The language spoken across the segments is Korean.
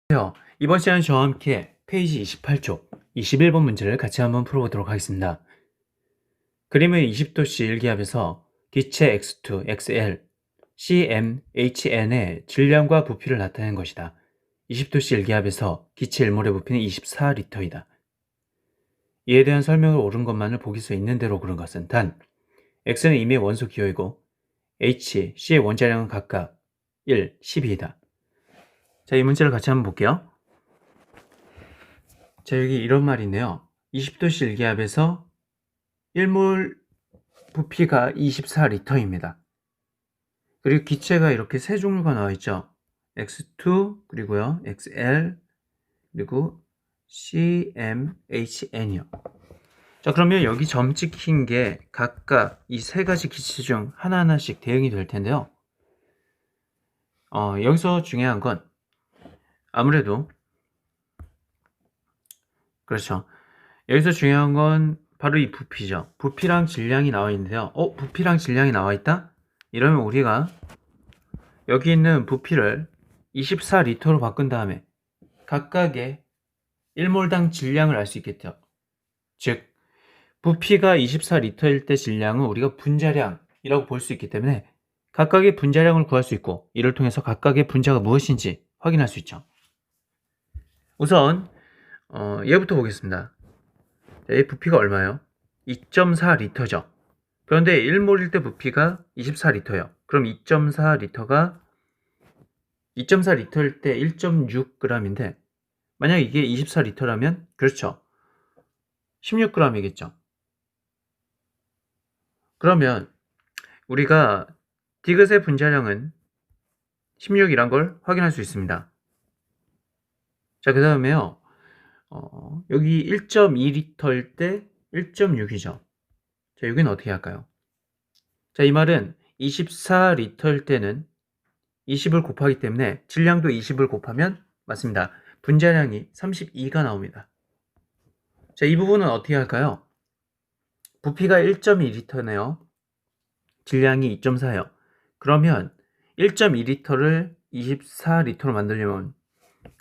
안녕하세요. 이번 시간 저와 함께 페이지 28쪽 21번 문제를 같이 한번 풀어보도록 하겠습니다. 그림의 20도씨 일기압에서 기체 X2, XL, CM, HN의 질량과 부피를 나타낸 것이다. 20도씨 일기압에서 기체 일몰의 부피는 24리터이다. 이에 대한 설명을 옳은 것만을 보기서 있는 대로 고른 것은 단 X는 이미 원소 기호이고 H, C의 원자량은 각각 1, 12이다. 자, 이 문제를 같이 한번 볼게요. 자, 여기 이런 말이 있네요. 20도씨 일기압에서 1몰 부피가 24리터입니다. 그리고 기체가 이렇게 세 종류가 나와 있죠. X2, 그리고요, XL, 그리고 CMHN이요. 자, 그러면 여기 점 찍힌 게 각각 이 세 가지 기체 중 하나하나씩 대응이 될 텐데요. 여기서 중요한 건 아무래도 그렇죠. 여기서 중요한 건 바로 이 부피죠. 부피랑 질량이 나와 있는데요. 부피랑 질량이 나와 있다? 이러면 우리가 여기 있는 부피를 24리터로 바꾼 다음에 각각의 1몰당 질량을 알 수 있겠죠. 즉, 부피가 24리터일 때 질량은 우리가 분자량이라고 볼 수 있기 때문에 각각의 분자량을 구할 수 있고, 이를 통해서 각각의 분자가 무엇인지 확인할 수 있죠. 우선 얘부터 보겠습니다. 얘 부피가 얼마예요? 2.4리터죠. 그런데 1몰일 때 부피가 24리터예요. 그럼 2.4리터가 2.4리터일 때 1.6g인데 만약 이게 24리터라면 그렇죠. 16g이겠죠. 그러면 우리가 디귿의 분자량은 16이란 걸 확인할 수 있습니다. 자, 그 다음에요. 여기 1.2리터일 때 1.6이죠. 자, 여기는 어떻게 할까요? 자, 이 말은 24리터일 때는 20을 곱하기 때문에 질량도 20을 곱하면 맞습니다. 분자량이 32가 나옵니다. 자, 이 부분은 어떻게 할까요? 부피가 1.2리터네요. 질량이 2.4예요. 그러면 1.2리터를 24리터로 만들려면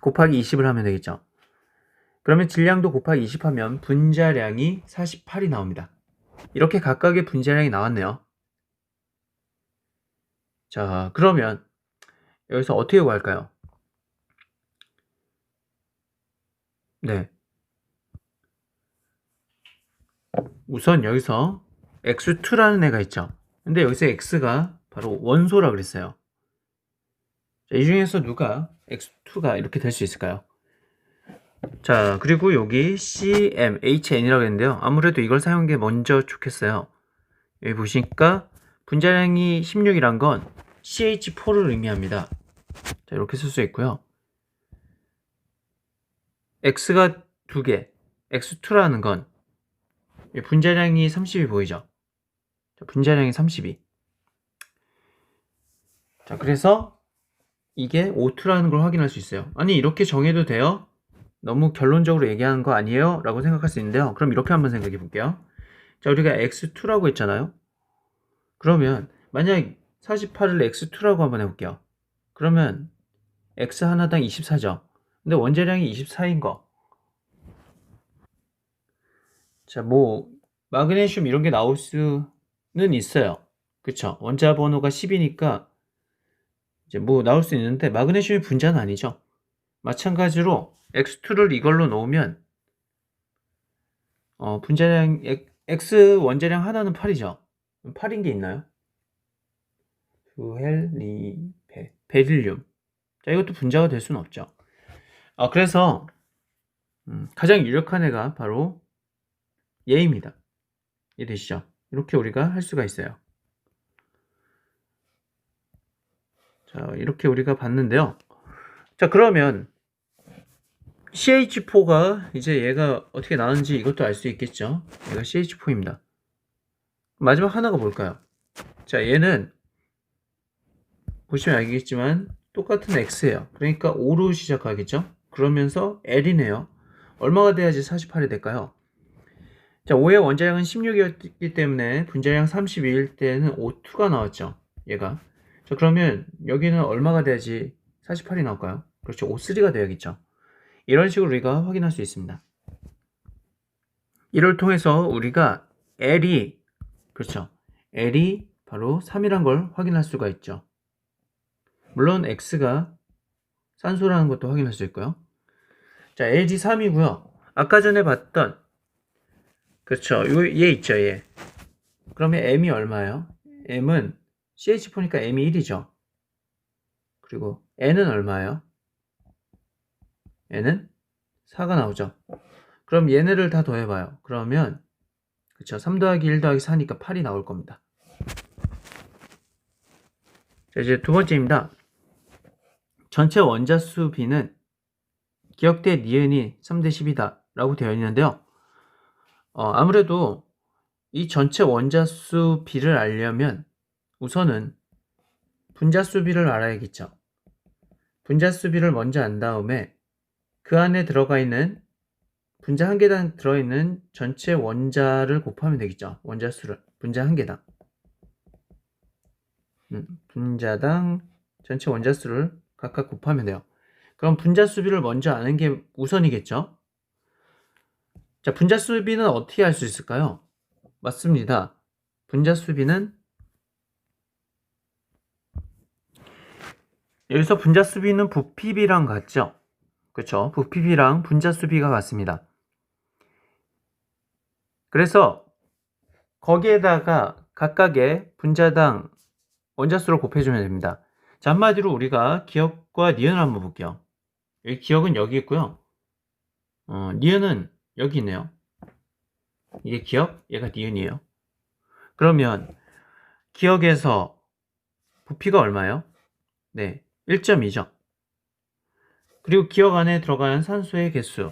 곱하기 20을 하면 되겠죠. 그러면 질량도 곱하기 20 하면 분자량이 48이 나옵니다. 이렇게 각각의 분자량이 나왔네요. 자, 그러면 여기서 어떻게 구할까요? 네. 우선 여기서 X2라는 애가 있죠. 근데 여기서 X가 바로 원소라 그랬어요. 자, 이 중에서 누가 X2가 이렇게 될 수 있을까요? 자, 그리고 여기 CMHN이라고 했는데요. 아무래도 이걸 사용한 게 먼저 좋겠어요. 여기 보시니까 분자량이 16이란 건 CH4를 의미합니다. 자, 이렇게 쓸 수 있고요. X가 2개, X2라는 건 분자량이 30이 보이죠? 자, 분자량이 32. 자, 그래서 이게 O2라는 걸 확인할 수 있어요. 아니, 이렇게 정해도 돼요? 너무 결론적으로 얘기하는 거 아니에요? 라고 생각할 수 있는데요. 그럼 이렇게 한번 생각해 볼게요. 자, 우리가 X2라고 했잖아요. 그러면 만약 48을 X2라고 한번 해볼게요. 그러면 X 하나당 24죠. 근데 원자량이 24인 거. 자, 뭐 마그네슘 이런 게 나올 수는 있어요. 그쵸? 원자 번호가 10이니까 이제 뭐 나올 수 있는데 마그네슘이 분자는 아니죠. 마찬가지로 X2를 이걸로 놓으면 분자량 X 원자량 하나는 8이죠. 8인 게 있나요? 베릴륨. 자, 이것도 분자가 될 수는 없죠. 그래서 가장 유력한 애가 바로 얘입니다. 이해되시죠? 이렇게 우리가 할 수가 있어요. 자, 이렇게 우리가 봤는데요. 자, 그러면 CH4가 이제 얘가 어떻게 나왔는지 이것도 알 수 있겠죠? 얘가 CH4입니다. 마지막 하나가 뭘까요? 자, 얘는 보시면 알겠지만 똑같은 X예요. 그러니까 5로 시작하겠죠? 그러면서 L이네요. 얼마가 돼야지 48이 될까요? 자, 5의 원자량은 16이었기 때문에 분자량 32일 때는 O2가 나왔죠. 얘가. 자, 그러면 여기는 얼마가 돼야지 48이 나올까요? 그렇죠. O3가 되어야겠죠. 이런 식으로 우리가 확인할 수 있습니다. 이를 통해서 우리가 L이 그렇죠. L이 바로 3이란 걸 확인할 수가 있죠. 물론 X가 산소라는 것도 확인할 수 있고요. 자, LG 3이고요. 아까 전에 봤던 그렇죠. 얘 있죠, 얘. 그러면 M이 얼마예요? M은 CH4니까 M이 1이죠. 그리고 N은 얼마예요? N은 4가 나오죠. 그럼 얘네를 다 더해봐요. 그러면 그쵸, 3 더하기 1 더하기 4니까 8이 나올 겁니다. 자, 이제 두 번째입니다. 전체 원자수 B는 기억대 니은이 3대 10이다 라고 되어 있는데요. 아무래도 이 전체 원자수 B를 알려면 우선은 분자수 B를 알아야겠죠. 분자수 B를 먼저 안 다음에 그 안에 들어가 있는 분자 한 개당 들어있는 전체 원자를 곱하면 되겠죠. 원자수를 분자 한 개당 분자당 전체 원자수를 각각 곱하면 돼요. 그럼 분자수 B를 먼저 아는 게 우선이겠죠. 자, 분자수 B는 어떻게 알 수 있을까요? 맞습니다. 분자수 B는 여기서 분자수 B는 부피 B랑 같죠? 그렇죠? 부피 B랑 분자수 B가 같습니다. 그래서 거기에다가 각각의 분자당 원자수를 곱해주면 됩니다. 자, 한마디로 우리가 기억과 니은을 한번 볼게요. 여기 기억은 여기 있고요. 니은은 여기 있네요. 이게 기억, 얘가 니은이에요. 그러면 기억에서 부피가 얼마예요? 네, 1.2죠. 그리고 기억 안에 들어가는 산소의 개수,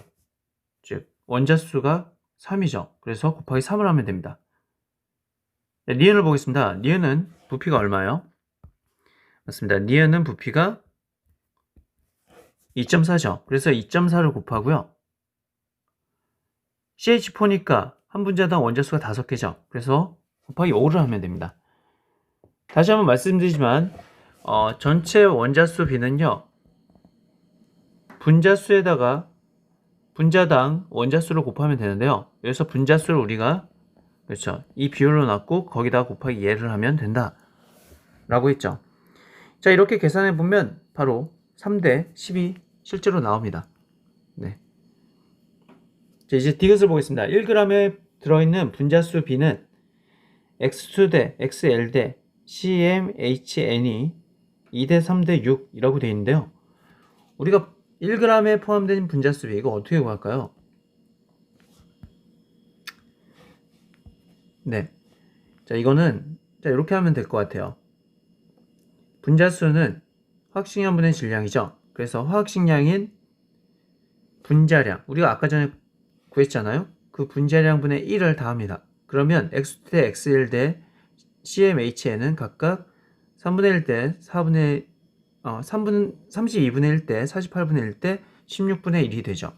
즉 원자수가 3이죠. 그래서 곱하기 3을 하면 됩니다. 네, 니은을 보겠습니다. 니은은 부피가 얼마예요? 맞습니다. 니은은 부피가 2.4죠. 그래서 2.4를 곱하고요. CH4니까 한 분자당 원자수가 5개죠. 그래서 곱하기 5를 하면 됩니다. 다시 한번 말씀드리지만 전체 원자수 B는요. 분자수에다가 분자당 원자수를 곱하면 되는데요. 여기서 분자수를 우리가 그렇죠. 이 비율로 놨고 거기다 곱하기 얘를 하면 된다 라고 했죠. 자, 이렇게 계산해 보면 바로 3대 10이 실제로 나옵니다. 네. 자, 이제 디귿을 보겠습니다. 1g에 들어있는 분자수 B는 X2대 XL대 CmHn이 2대 3대 6이라고 되어 있는데요. 우리가 1g에 포함된 분자수 B 이거 어떻게 구할까요? 네. 자, 이거는 이렇게 하면 될 것 같아요. 분자수는 화학식량분의 질량이죠. 그래서 화학식량인 분자량, 우리가 아까 전에 구했잖아요. 그 분자량분의 1을 더합니다. 그러면 X2 대 XL 대 CmHn은 각각 3분의 1 대 32분의 1 대 48분의 1 대 16분의 1이 되죠.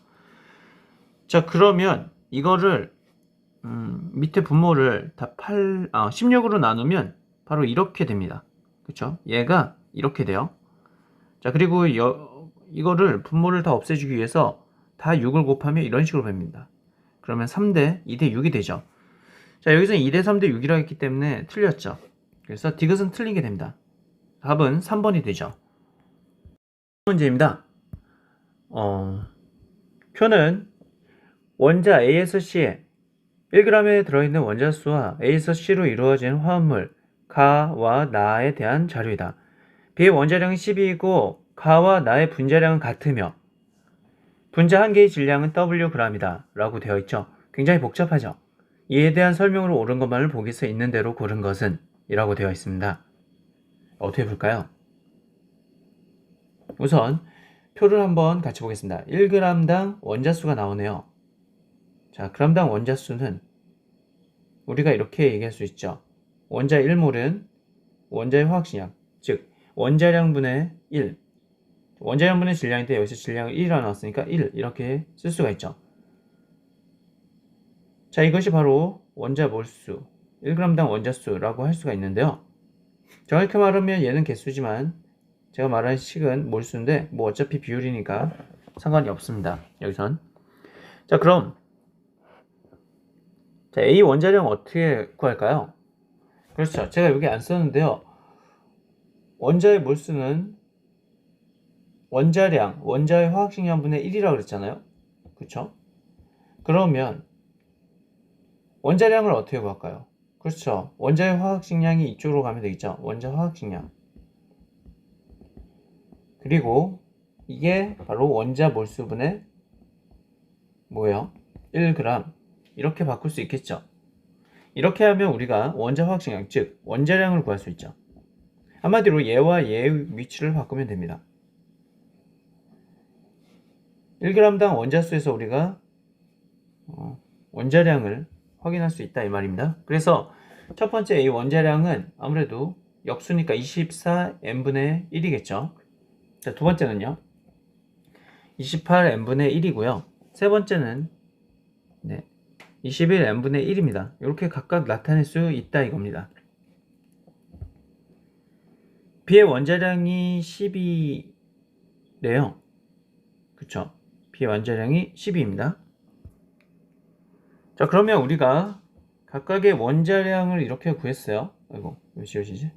자, 그러면 이거를 밑에 분모를 다 16으로 나누면 바로 이렇게 됩니다. 그쵸? 얘가 이렇게 돼요. 자, 그리고 이거를 분모를 다 없애주기 위해서 다 6을 곱하면 이런 식으로 됩니다. 그러면 3대 2대 6이 되죠. 자, 여기서 2대 3대 6이라고 했기 때문에 틀렸죠. 그래서 디귿은 틀리게 됩니다. 답은 3번이 되죠. 문제입니다. 표는 원자 A에서 C에 1g에 들어있는 원자수와 A에서 C로 이루어진 화합물 가와 나에 대한 자료이다. B의 원자량은 12이고 가와 나의 분자량은 같으며 분자 한 개의 질량은 Wg이다 라고 되어 있죠. 굉장히 복잡하죠. 이에 대한 설명으로 옳은 것만을 보기서 있는 대로 고른 것은 이라고 되어 있습니다. 어떻게 볼까요? 우선 표를 한번 같이 보겠습니다. 1g당 원자수가 나오네요. 자, g당 원자수는 우리가 이렇게 얘기할 수 있죠. 원자 1몰은 원자의 화학식량, 즉 원자량분의 1. 원자량분의 질량인데 여기서 질량을 1이라 나왔으니까 1 이렇게 쓸 수가 있죠. 자, 이것이 바로 원자 몰수, 1g당 원자수라고 할 수가 있는데요. 정확히 말하면 얘는 개수지만 제가 말하는 식은 몰수인데 뭐 어차피 비율이니까 상관이 없습니다. 여기선. 자, 그럼 자, A 원자량 어떻게 구할까요? 그렇죠. 제가 여기 안 썼는데요. 원자의 몰수는 원자량, 원자의 화학식량분의 1이라고 그랬잖아요. 그렇죠? 그러면 원자량을 어떻게 구할까요? 그렇죠. 원자의 화학식량이 이쪽으로 가면 되겠죠. 원자 화학식량. 그리고 이게 바로 원자 몰수분의 뭐예요? 1g. 이렇게 바꿀 수 있겠죠. 이렇게 하면 우리가 원자 화학식량, 즉 원자량을 구할 수 있죠. 한마디로 얘와 얘의 위치를 바꾸면 됩니다. 1g당 원자수에서 우리가 원자량을 확인할 수 있다 이 말입니다. 그래서 첫 번째 이 원자량은 아무래도 역수니까 24n분의 1이겠죠. 자, 두 번째는요. 28n분의 1이고요. 세 번째는 21n분의 1입니다. 이렇게 각각 나타낼 수 있다 이겁니다. B의 원자량이 10이래요. 그쵸? B의 원자량이 10입니다. 자, 그러면 우리가 각각의 원자량을 이렇게 구했어요. 아이고, 왜 지워지지?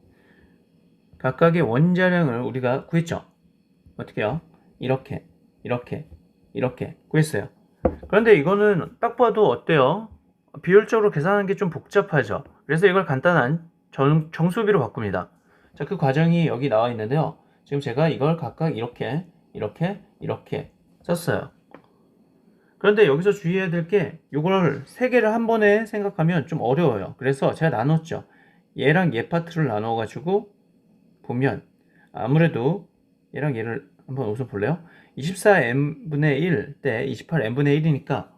각각의 원자량을 우리가 구했죠. 어떻게 해요? 이렇게 구했어요. 그런데 이거는 딱 봐도 어때요? 비율적으로 계산하는 게 좀 복잡하죠. 그래서 이걸 간단한 정수비로 바꿉니다. 자, 그 과정이 여기 나와 있는데요. 지금 제가 이걸 각각 이렇게 썼어요. 그런데 여기서 주의해야 될 게 이걸 세 개를 한 번에 생각하면 좀 어려워요. 그래서 제가 나눴죠. 얘랑 얘 파트를 나눠 가지고 보면 아무래도 얘랑 얘를 한번 우선 볼래요? 24n분의 1 대 28n분의 1이니까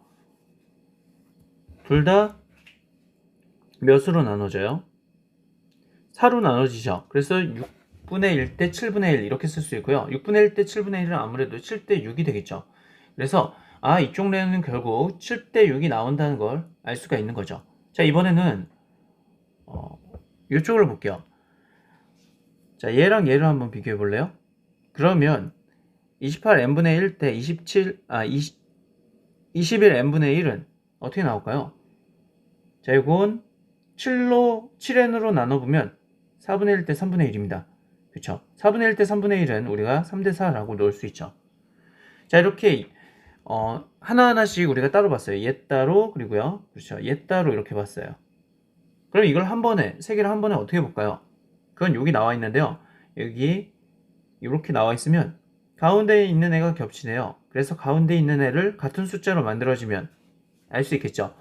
둘 다 몇으로 나눠져요? 4로 나눠지죠. 그래서 6분의 1 대 7분의 1 이렇게 쓸 수 있고요. 6분의 1 대 7분의 1은 아무래도 7 대 6이 되겠죠. 그래서 이쪽 래는 결국 7 대 6이 나온다는 걸 알 수가 있는 거죠. 자, 이번에는 이쪽으로 볼게요. 자, 얘랑 얘를 한번 비교해 볼래요? 그러면 28n분의 1 대 21n분의 1은 어떻게 나올까요? 자, 이건 7n으로 나눠보면 4분의 1 대 3분의 1입니다. 그쵸? 4분의 1 대 3분의 1은 우리가 3 대 4라고 넣을 수 있죠. 자, 이렇게 하나하나씩 우리가 따로 봤어요. 얘 따로, 그리고요. 그렇죠. 얘 따로 이렇게 봤어요. 그럼 이걸 한 번에, 세 개를 한 번에 어떻게 볼까요? 그건 여기 나와 있는데요. 여기 이렇게 나와 있으면 가운데에 있는 애가 겹치네요. 그래서 가운데 있는 애를 같은 숫자로 만들어지면 알 수 있겠죠.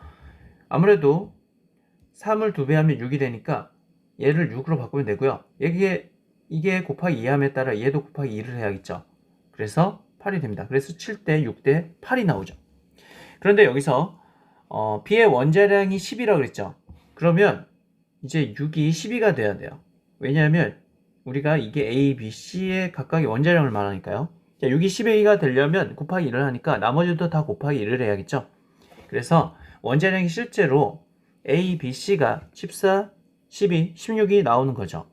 아무래도 3을 2배 하면 6이 되니까 얘를 6으로 바꾸면 되고요. 이게 곱하기 2 함에 따라 얘도 곱하기 2를 해야겠죠. 그래서 8이 됩니다. 그래서 7대 6대 8이 나오죠. 그런데 여기서 B의 원자량이 10이라고 그랬죠. 그러면 이제 6이 12가 돼야 돼요. 왜냐하면 우리가 이게 A, B, C의 각각의 원자량을 말하니까요. 자, 6이 12가 되려면 곱하기 1을 하니까 나머지도 다 곱하기 1을 해야겠죠. 그래서 원자량이 실제로 A, B, C가 14, 12, 16이 나오는 거죠.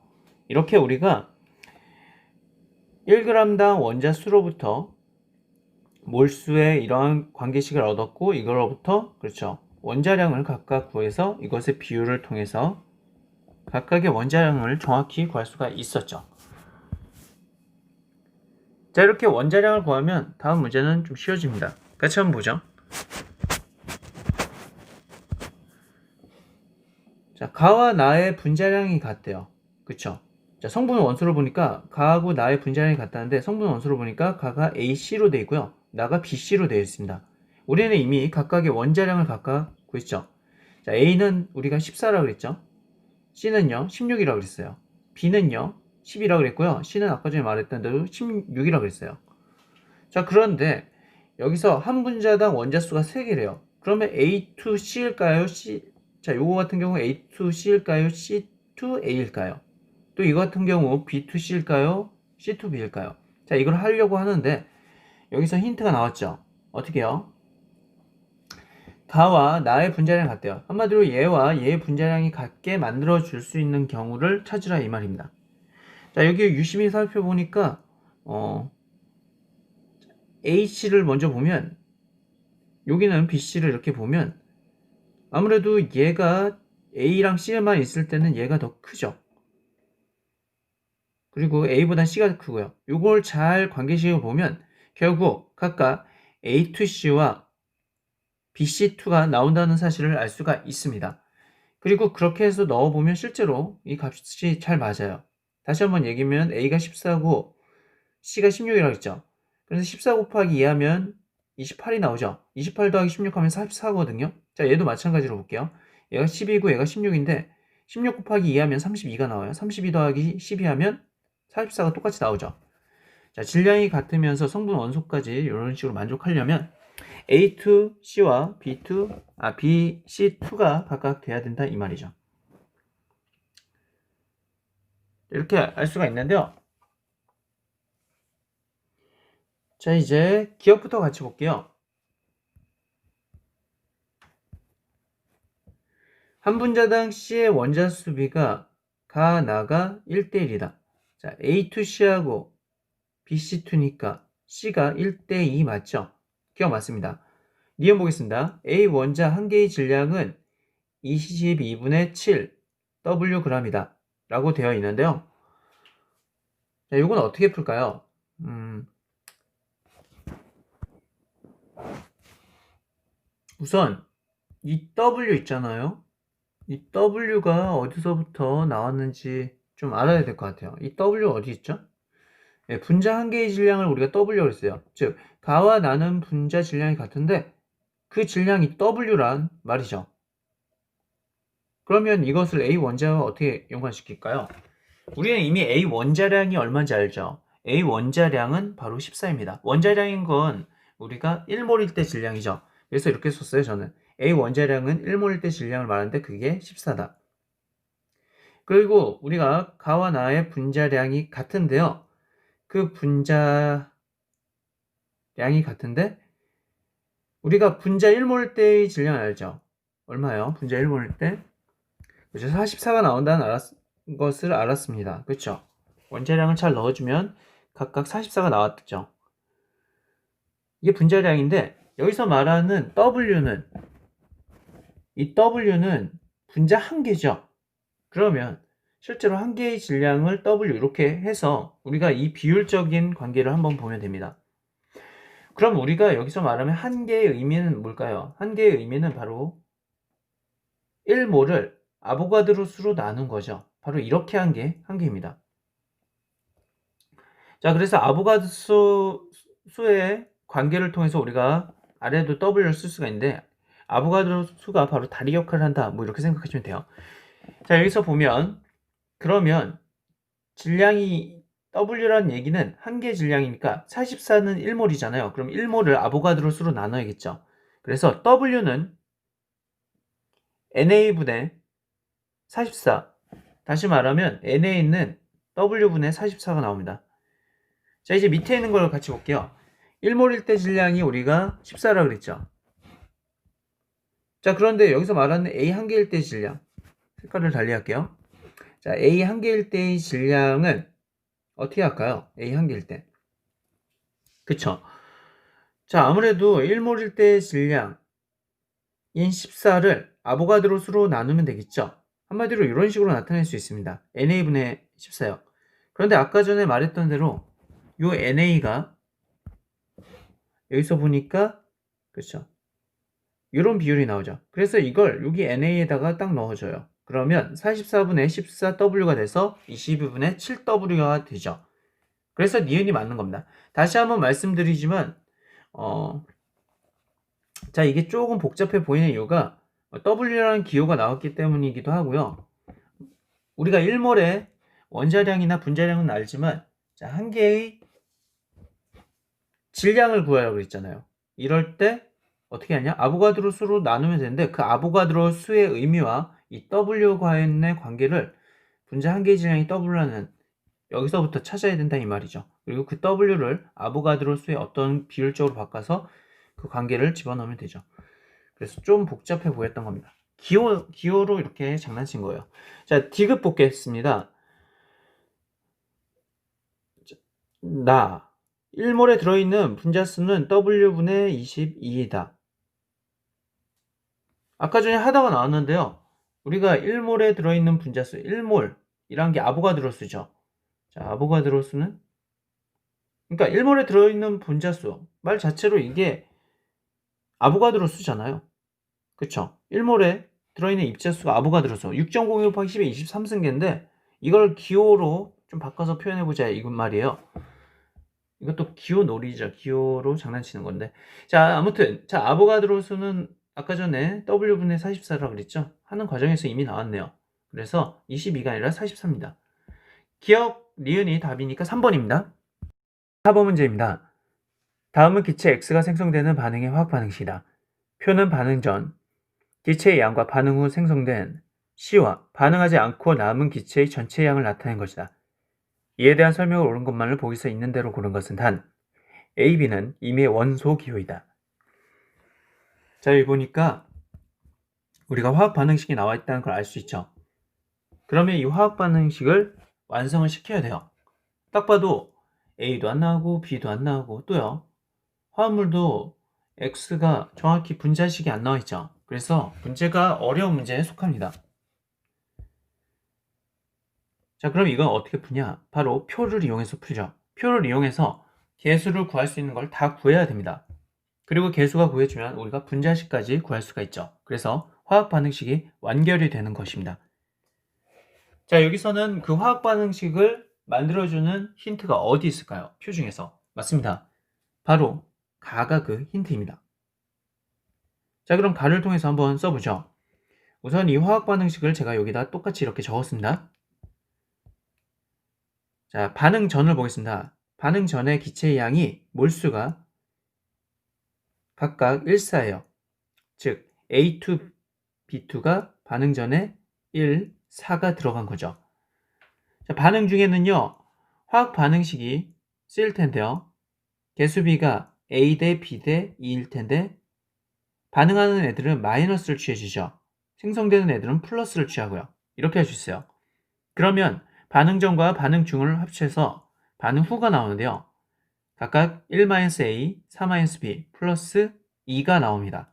이렇게 우리가 1g당 원자수로부터 몰수의 이러한 관계식을 얻었고 이거로부터 그렇죠. 원자량을 각각 구해서 이것의 비율을 통해서 각각의 원자량을 정확히 구할 수가 있었죠. 자, 이렇게 원자량을 구하면 다음 문제는 좀 쉬워집니다. 같이 한번 보죠. 자, 가와 나의 분자량이 같대요. 그쵸? 자, 성분 원소를 보니까 가하고 나의 분자량이 같다는데 성분 원소를 보니까 가가 AC로 되어 있고요. 나가 BC로 되어 있습니다. 우리는 이미 각각의 원자량을 각각 구했죠. 자, A는 우리가 14라고 그랬죠. C는요 16이라고 그랬어요. B는요 10이라고 그랬고요. C는 아까 전에 말했던 대로 16이라고 그랬어요. 자, 그런데 여기서 한 분자당 원자수가 3개래요. 그러면 A2C일까요? 자, 요거 같은 경우 A2C일까요? C2A일까요? 또 이거 같은 경우 B2C일까요? C2B일까요? 자, 이걸 하려고 하는데 여기서 힌트가 나왔죠. 어떻게 해요? 가와 나의 분자량이 같대요. 한마디로 얘와 얘의 분자량이 같게 만들어 줄 수 있는 경우를 찾으라 이 말입니다. 자, 여기 유심히 살펴보니까 A씨를 먼저 보면, 여기는 B씨를 이렇게 보면 아무래도 얘가 A랑 C만 있을 때는 얘가 더 크죠. 그리고 A보다 C가 크고요. 이걸 잘 관계식을 보면 결국 각각 A2C와 BC2가 나온다는 사실을 알 수가 있습니다. 그리고 그렇게 해서 넣어보면 실제로 이 값이 잘 맞아요. 다시 한번 얘기하면 A가 14고 C가 16이라고 했죠. 그래서 14 곱하기 2 하면 28이 나오죠. 28 더하기 16 하면 44거든요. 자, 얘도 마찬가지로 볼게요. 얘가 12고 얘가 16인데 16 곱하기 2 하면 32가 나와요. 32 더하기 12 하면 44가 똑같이 나오죠. 자, 질량이 같으면서 성분 원소까지 이런 식으로 만족하려면 A2C와 BC2가 각각 돼야 된다 이 말이죠. 이렇게 알 수가 있는데요. 자, 이제 기억부터 같이 볼게요. 한 분자당 C의 원자 수비가 가, 나가 1대1이다. 자, A2C하고 BC2니까 C가 1대2 맞죠? 기억 맞습니다. 니은 보겠습니다. A 원자 한 개의 질량은 22분의 7 Wg이다. 라고 되어 있는데요. 자, 이건 어떻게 풀까요? 우선 이 W 있잖아요. 이 W가 어디서부터 나왔는지 좀 알아야 될 것 같아요. 이 W 어디 있죠? 네, 분자 한 개의 질량을 우리가 W라고 했어요. 즉, 가와 나는 분자 질량이 같은데 그 질량이 W란 말이죠. 그러면 이것을 A 원자와 어떻게 연관시킬까요? 우리는 이미 A 원자량이 얼마인지 알죠? A 원자량은 바로 14입니다. 원자량인 건 우리가 1몰일 때 질량이죠. 그래서 이렇게 썼어요, 저는. A 원자량은 1몰일 때 질량을 말하는데 그게 14다. 그리고 우리가 가와 나의 분자량이 같은데요. 그 분자량이 같은데 우리가 분자 1몰 때의 질량 알죠? 얼마예요? 분자 1몰 때? 그래서 44가 나온다는 것을 알았습니다. 그렇죠? 원자량을 잘 넣어주면 각각 44가 나왔죠. 이게 분자량인데 여기서 말하는 W는 이 W는 분자 한 개죠. 그러면 실제로 한 개의 질량을 W 이렇게 해서 우리가 이 비율적인 관계를 한번 보면 됩니다. 그럼 우리가 여기서 말하면 한 개의 의미는 뭘까요? 한 개의 의미는 바로 1몰을 아보가드로 수로 나눈 거죠. 바로 이렇게 한 개입니다. 자, 그래서 아보가드 수의 관계를 통해서 우리가 아래도 W를 쓸 수가 있는데 아보가드로 수가 바로 다리 역할을 한다. 뭐 이렇게 생각하시면 돼요. 자, 여기서 보면 그러면 질량이 W라는 얘기는 한 개 질량이니까 44는 1몰이잖아요. 그럼 1몰을 아보가드로 수로 나눠야겠죠. 그래서 W는 NA분의 44. 다시 말하면 NA는 W분의 44가 나옵니다. 자, 이제 밑에 있는 걸 같이 볼게요. 1몰일 때 질량이 우리가 14라고 그랬죠. 자, 그런데 여기서 말하는 A 한 개일 때 질량. 색깔을 달리 할게요. 자, A 한 개일 때의 질량은 어떻게 할까요? A 한 개일 때. 그쵸? 자, 아무래도 1몰일 때의 질량인 14를 아보가드로 수로 나누면 되겠죠? 한마디로 이런 식으로 나타낼 수 있습니다. NA분의 14요. 그런데 아까 전에 말했던 대로 요 NA가 여기서 보니까 그렇죠. 이런 비율이 나오죠. 그래서 이걸 여기 NA에다가 딱 넣어줘요. 그러면 44분의 14W가 돼서 22분의 7W가 되죠. 그래서 니은이 맞는 겁니다. 다시 한번 말씀드리지만 자, 이게 조금 복잡해 보이는 이유가 W라는 기호가 나왔기 때문이기도 하고요. 우리가 1몰의 원자량이나 분자량은 알지만 자, 한 개의 질량을 구하라고 그랬잖아요. 이럴 때 어떻게 하냐? 아보가드로 수로 나누면 되는데 그 아보가드로 수의 의미와 이 W과의 관계를 분자 한 개의 질량이 W라는 여기서부터 찾아야 된다 이 말이죠. 그리고 그 W를 아보가드로 수의 어떤 비율적으로 바꿔서 그 관계를 집어넣으면 되죠. 그래서 좀 복잡해 보였던 겁니다. 기호로 이렇게 장난친 거예요. 자, 디귿 보겠습니다. 나 1몰에 들어있는 분자수는 W분의 22이다. 아까 전에 하다가 나왔는데요. 우리가 1몰에 들어있는 분자수 1몰이란 게 아보가드로수죠. 자, 아보가드로수는 그러니까 1몰에 들어있는 분자수 말 자체로 이게 아보가드로수잖아요. 그쵸? 1몰에 들어있는 입자수가 아보가드로수 6.02 곱하기 10의 23승계인데 이걸 기호로 좀 바꿔서 표현해보자 이건 말이에요. 이것도 기호 놀이죠. 기호로 장난치는 건데. 자, 아무튼 자 아보가드로수는 아까 전에 W분의 44라고 그랬죠? 하는 과정에서 이미 나왔네요. 그래서 22가 아니라 44입니다. 기억, 니은이 답이니까 3번입니다. 4번 문제입니다. 다음은 기체 X가 생성되는 반응의 화학 반응식이다. 표는 반응 전 기체의 양과 반응 후 생성된 C와 반응하지 않고 남은 기체의 전체 양을 나타낸 것이다. 이에 대한 설명을 옳은 것만을 보기서 있는 대로 고른 것은 단 A, B는 이미 원소 기호이다. 자, 여기 보니까 우리가 화학 반응식이 나와 있다는 걸 알 수 있죠. 그러면 이 화학 반응식을 완성을 시켜야 돼요. 딱 봐도 A도 안 나오고 B도 안 나오고 또요. 화합물도 X가 정확히 분자식이 안 나와 있죠. 그래서 문제가 어려운 문제에 속합니다. 자, 그럼 이건 어떻게 푸냐? 바로 표를 이용해서 풀죠. 표를 이용해서 개수를 구할 수 있는 걸 다 구해야 됩니다. 그리고 개수가 구해주면 우리가 분자식까지 구할 수가 있죠. 그래서 화학 반응식이 완결이 되는 것입니다. 자, 여기서는 그 화학 반응식을 만들어주는 힌트가 어디 있을까요? 표 중에서. 맞습니다. 바로 가가 그 힌트입니다. 자, 그럼 가를 통해서 한번 써보죠. 우선 이 화학 반응식을 제가 여기다 똑같이 이렇게 적었습니다. 자, 반응 전을 보겠습니다. 반응 전의 기체의 양이 몰수가 각각 1,4예요. 즉 A2, B2가 반응 전에 1, 4가 들어간 거죠. 자, 반응 중에는요. 화학 반응식이 쓰일 텐데요. 개수비가 A 대 B 대 2일 텐데 반응하는 애들은 마이너스를 취해주죠. 생성되는 애들은 플러스를 취하고요. 이렇게 할 수 있어요. 그러면 반응 전과 반응 중을 합쳐서 반응 후가 나오는데요. 각각 1-A, 4-B 플러스 2가 나옵니다.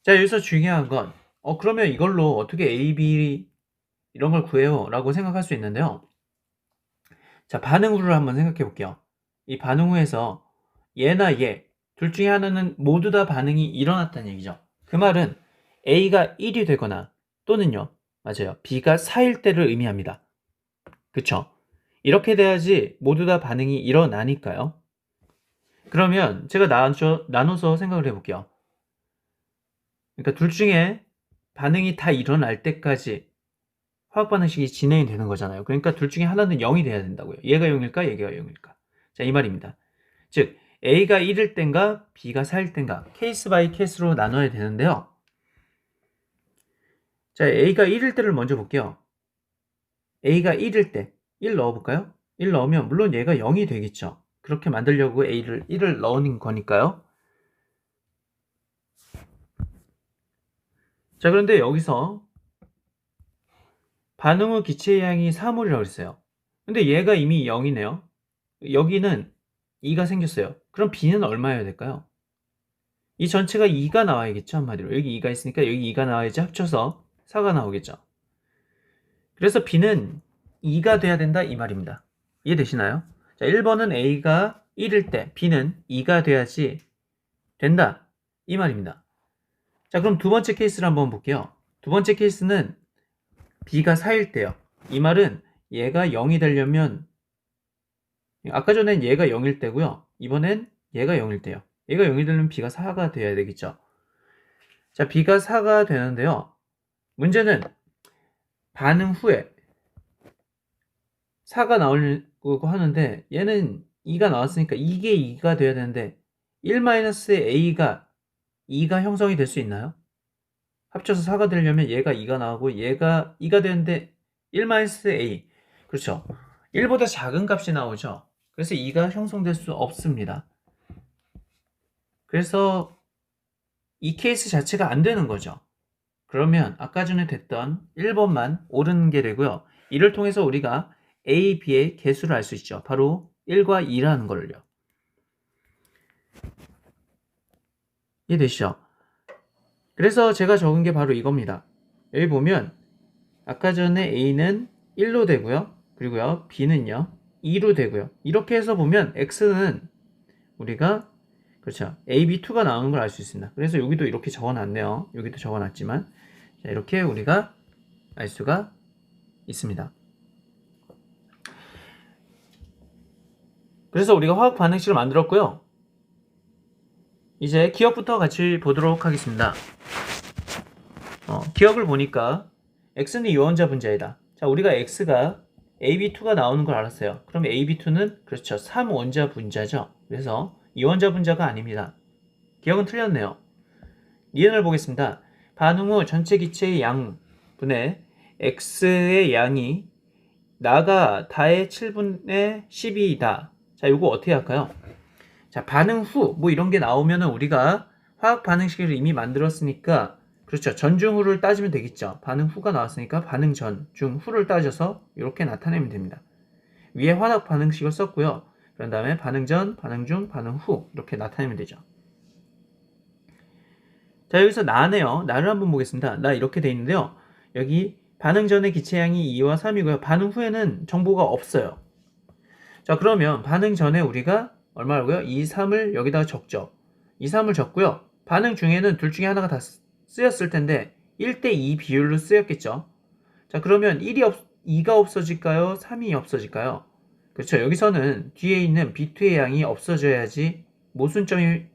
자, 여기서 중요한 건 그러면 이걸로 어떻게 A, B 이런 걸 구해요? 라고 생각할 수 있는데요. 자, 반응 후를 한번 생각해 볼게요. 이 반응 후에서 얘나 얘 둘 중에 하나는 모두 다 반응이 일어났다는 얘기죠. 그 말은 A가 1이 되거나 또는요. 맞아요. B가 4일 때를 의미합니다. 그쵸? 이렇게 돼야지 모두 다 반응이 일어나니까요. 그러면 제가 나눠서 생각을 해볼게요. 그러니까 둘 중에 반응이 다 일어날 때까지 화학 반응식이 진행이 되는 거잖아요. 그러니까 둘 중에 하나는 0이 돼야 된다고요. 얘가 0일까? 얘가 0일까? 자, 이 말입니다. 즉 A가 1일 땐가 B가 4일 땐가 케이스 바이 케이스로 나눠야 되는데요. 자, A가 1일 때를 먼저 볼게요. A가 1일 때 1 넣어볼까요? 1 넣으면 물론 얘가 0이 되겠죠. 그렇게 만들려고 A를 1을 넣은 거니까요. 자, 그런데 여기서 반응 후 기체의 양이 4몰이라고 했어요. 근데 얘가 이미 0이네요. 여기는 2가 생겼어요. 그럼 B는 얼마여야 될까요? 이 전체가 2가 나와야겠죠, 한마디로. 여기 2가 있으니까 여기 2가 나와야지 합쳐서 4가 나오겠죠. 그래서 B는 2가 돼야 된다 이 말입니다. 이해되시나요? 자, 1번은 A가 1일 때 B는 2가 돼야지 된다 이 말입니다. 자, 그럼 두 번째 케이스를 한번 볼게요. 두 번째 케이스는 B가 4일 때요. 이 말은 얘가 0이 되려면 아까 전엔 얘가 0일 때고요. 이번엔 얘가 0일 때요. 얘가 0이 되려면 B가 4가 돼야 되겠죠. 자, B가 4가 되는데요. 문제는 반응 후에 4가 나오려고 하는데 얘는 2가 나왔으니까 이게 2가 돼야 되는데 1-A가 2가 형성이 될 수 있나요? 합쳐서 4가 되려면 얘가 2가 나오고 얘가 2가 되는데 1-A 그렇죠. 1보다 작은 값이 나오죠. 그래서 2가 형성될 수 없습니다. 그래서 이 케이스 자체가 안 되는 거죠. 그러면 아까 전에 됐던 1번만 옳은 게 되고요. 이를 통해서 우리가 A, B의 개수를 알 수 있죠. 바로 1과 2라는 걸요. 이해되시죠? 그래서 제가 적은 게 바로 이겁니다. 여기 보면 아까 전에 A는 1로 되고요. 그리고요 B는요 2로 되고요. 이렇게 해서 보면 X는 우리가 그렇죠. AB2가 나오는 걸 알 수 있습니다. 그래서 여기도 이렇게 적어놨네요. 여기도 적어놨지만 자, 이렇게 우리가 알 수가 있습니다. 그래서 우리가 화학 반응식을 만들었고요. 이제 기억부터 같이 보도록 하겠습니다. 기억을 보니까 X는 이원자 분자이다. 자, 우리가 X가 AB2가 나오는 걸 알았어요. 그럼 AB2는 그렇죠. 3원자 분자죠. 그래서 이원자 분자가 아닙니다. 기억은 틀렸네요. 니은을 보겠습니다. 반응 후 전체 기체의 양분의 X의 양이 나가 다의 7분의 12이다. 자, 이거 어떻게 할까요? 자, 반응 후 뭐 이런 게 나오면은 우리가 화학 반응식을 이미 만들었으니까 그렇죠. 전중후를 따지면 되겠죠. 반응 후가 나왔으니까 반응 전, 중, 후를 따져서 이렇게 나타내면 됩니다. 위에 화학 반응식을 썼고요. 그런 다음에 반응 전, 반응 중, 반응 후 이렇게 나타내면 되죠. 자, 여기서 나네요. 나를 한번 보겠습니다. 나 이렇게 돼 있는데요. 여기 반응 전의 기체양이 2와 3이고요. 반응 후에는 정보가 없어요. 자, 그러면 반응 전에 우리가 얼마라고요? 2, 3을 여기다가 적죠. 2, 3을 적고요. 반응 중에는 둘 중에 하나가 다 쓰였을 텐데 1대2 비율로 쓰였겠죠. 자, 그러면 2가 없어질까요? 3이 없어질까요? 그렇죠. 여기서는 뒤에 있는 B2의 양이 없어져야지 모순점이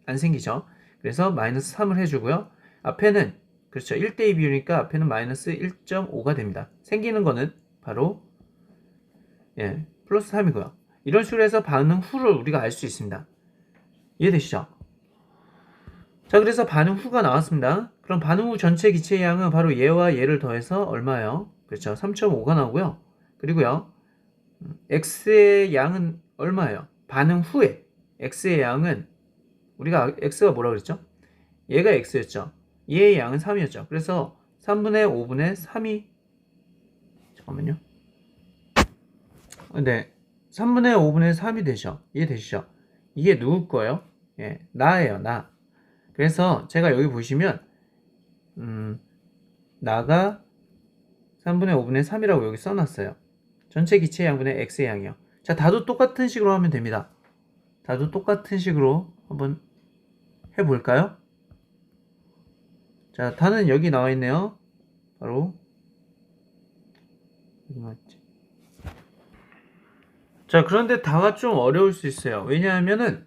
안 생기죠. 그래서 마이너스 3을 해주고요. 앞에는 그렇죠. 1대2 비율이니까 앞에는 마이너스 1.5가 됩니다. 생기는 거는 바로 플러스 3이고요. 이런 식으로 해서 반응 후를 우리가 알 수 있습니다. 이해되시죠? 자, 그래서 반응 후가 나왔습니다. 그럼 반응 후 전체 기체의 양은 바로 얘와 얘를 더해서 얼마예요? 그렇죠. 3.5가 나오고요. 그리고요. X의 양은 얼마예요? 반응 후에 X의 양은 우리가 X가 뭐라 그랬죠? 얘가 X였죠. 얘의 양은 3이었죠. 그래서 3분의 5분의 3이 잠깐만요. 네. 3분의 5분의 3이 되죠. 이해되시죠? 이게 누구 거예요? 나예요, 나. 그래서 제가 여기 보시면 나가 3분의 5분의 3이라고 여기 써놨어요. 전체 기체 양분의 X의 양이요. 자, 다도 똑같은 식으로 하면 됩니다. 다도 똑같은 식으로 한번 해볼까요? 자, 다는 여기 나와 있네요. 바로 여기 맞지? 자, 그런데 다가 좀 어려울 수 있어요. 왜냐하면은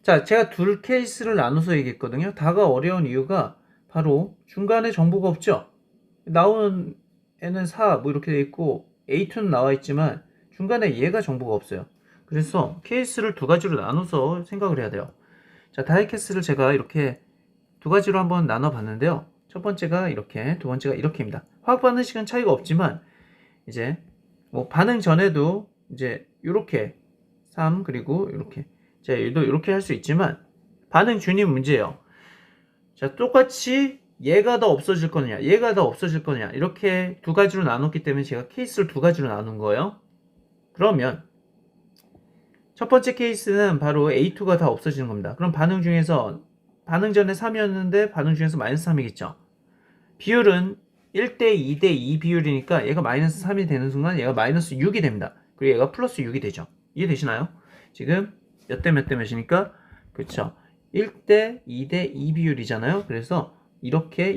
자, 제가 둘 케이스를 나눠서 얘기했거든요. 다가 어려운 이유가 바로 중간에 정보가 없죠. 나오는 애는 4, 뭐 이렇게 돼 있고 A2는 나와 있지만 중간에 얘가 정보가 없어요. 그래서 케이스를 두 가지로 나눠서 생각을 해야 돼요. 자, 다의 케이스를 제가 이렇게 두 가지로 한번 나눠 봤는데요. 첫 번째가 이렇게, 두 번째가 이렇게입니다. 화학 반응식은 차이가 없지만 이제 뭐 반응 전에도 이제 이렇게 3 그리고 이렇게 자, 얘도 이렇게 할 수 있지만 반응 준이 문제예요. 자, 똑같이 얘가 더 없어질 거냐, 얘가 더 없어질 거냐 이렇게 두 가지로 나눴기 때문에 제가 케이스를 두 가지로 나눈 거예요. 그러면 첫 번째 케이스는 바로 A2가 다 없어지는 겁니다. 그럼 반응 중에서 반응 전에 3이었는데 반응 중에서 마이너스 3이겠죠. 비율은 1대 2대 2 비율이니까 얘가 마이너스 3이 되는 순간 얘가 마이너스 6이 됩니다. 그리고 얘가 플러스 6이 되죠. 이해되시나요? 지금 몇 대 몇 대 몇이니까 그렇죠. 1대 2대 2 비율이잖아요. 그래서 이렇게